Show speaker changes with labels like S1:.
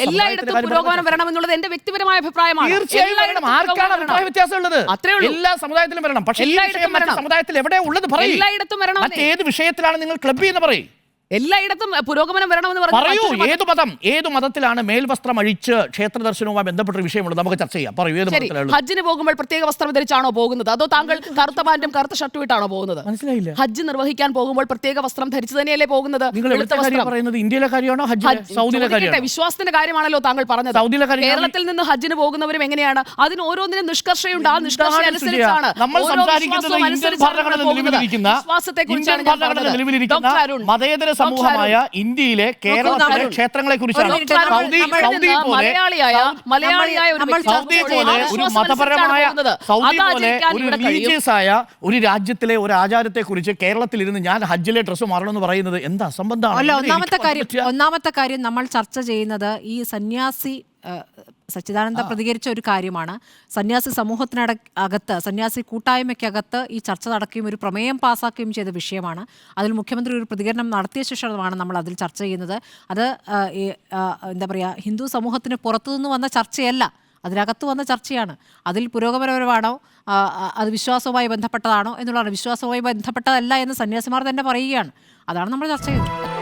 S1: എല്ലായിടത്തും പുരോഗമനം വരണമെന്നുള്ളത് എന്റെ വ്യക്തിപരമായ അഭിപ്രായമാണ്.
S2: തീർച്ചയായും ആർക്കാണ് അഭിപ്രായ വ്യത്യാസം ഉള്ളത്? എല്ലാ സമുദായത്തിലും വരണം. പക്ഷേ സമുദായത്തിൽ എവിടെ ഉള്ളത് പറയും.
S1: എല്ലായിടത്തും വരണം.
S2: മറ്റേത് വിഷയത്തിലാണ് നിങ്ങൾ ക്ലബ് ചെയ്യുന്ന പറയും?
S1: എല്ലായിടത്തും പുരോഗമനം വരണമെന്ന്
S2: പറയൂ. ഏത് മതത്തിലാണ് മേൽവസ്ത്രം അഴിച്ച് ക്ഷേത്ര ദർശനവുമായി ബന്ധപ്പെട്ട വിഷയമുള്ളത്? നമുക്ക് ചർച്ച ചെയ്യാം. പറയൂ, ഏത് മതത്തിലാണ്?
S1: ഹജ്ജിന് പോകുമ്പോൾ പ്രത്യേക വസ്ത്രം ധരിച്ചാണോ പോകുന്നത്, അതോ താങ്കൾ കറുത്ത പാന്റും കറുത്ത ഷർട്ടും ഇട്ടാണോ പോകുന്നത്?
S2: മനസ്സിലായില്ല.
S1: ഹജ്ജ് നിർവഹിക്കാൻ പോകുമ്പോൾ പ്രത്യേക വസ്ത്രം ധരിച്ചു തന്നെയല്ലേ പോകുന്നത്?
S2: പറയുന്നത് ഇന്ത്യയിലെ കാര്യമാണോ സൗദിയിലെ കാര്യമാണോ?
S1: വിശ്വാസത്തിന്റെ കാര്യമാണല്ലോ താങ്കൾ പറഞ്ഞത്.
S2: സൗദിയിലെ കാര്യം.
S1: കേരളത്തിൽ നിന്ന് ഹജ്ജിന് പോകുന്നവരും എങ്ങനെയാണ്? അതിന് ഓരോന്നിനും നിഷ്കർഷയുണ്ട്. ആ നിഷ്കർഷ അനുസരിച്ചാണ്
S2: മതേതര സമൂഹമായ ഇന്ത്യയിലെ കേരളത്തിലെ ക്ഷേത്രങ്ങളെ കുറിച്ചാണ്. ഒരു മതപരമായ സൗദി പോലെ ഒരു റിലീജിയസ് ആയ ഒരു രാജ്യത്തിലെ ഒരു ആചാരത്തെ കുറിച്ച് കേരളത്തിൽ ഇരുന്ന് ഞാൻ ഹജ്ജിലെ ഡ്രസ്സ് മാറണമെന്ന് പറയുന്നത് എന്താ സംബന്ധമാണ്?
S3: ഒന്നാമത്തെ കാര്യം നമ്മൾ ചർച്ച ചെയ്യുന്നത് ഈ സന്യാസി സച്ചിദാനന്ദ പ്രതികരിച്ച ഒരു കാര്യമാണ്. സന്യാസി സമൂഹത്തിനകത്ത്, സന്യാസി കൂട്ടായ്മയ്ക്കകത്ത് ഈ ചർച്ച നടക്കുകയും ഒരു പ്രമേയം പാസ്സാക്കുകയും ചെയ്ത വിഷയമാണ്. അതിൽ മുഖ്യമന്ത്രി ഒരു പ്രതികരണം നടത്തിയ ശേഷമാണ് നമ്മൾ അതിൽ ചർച്ച ചെയ്യുന്നത്. അത് എന്താ പറയുക, ഹിന്ദു സമൂഹത്തിന് പുറത്തുനിന്ന് വന്ന ചർച്ചയല്ല, അതിനകത്ത് വന്ന ചർച്ചയാണ്. അതിൽ പുരോഗമനപരമാണോ, അത് വിശ്വാസവുമായി ബന്ധപ്പെട്ടതാണോ എന്നുള്ളതാണ്. വിശ്വാസവുമായി ബന്ധപ്പെട്ടതല്ല എന്ന് സന്യാസിമാർ തന്നെ പറയുകയാണ്. അതാണ് നമ്മൾ ചർച്ച ചെയ്യുന്നത്.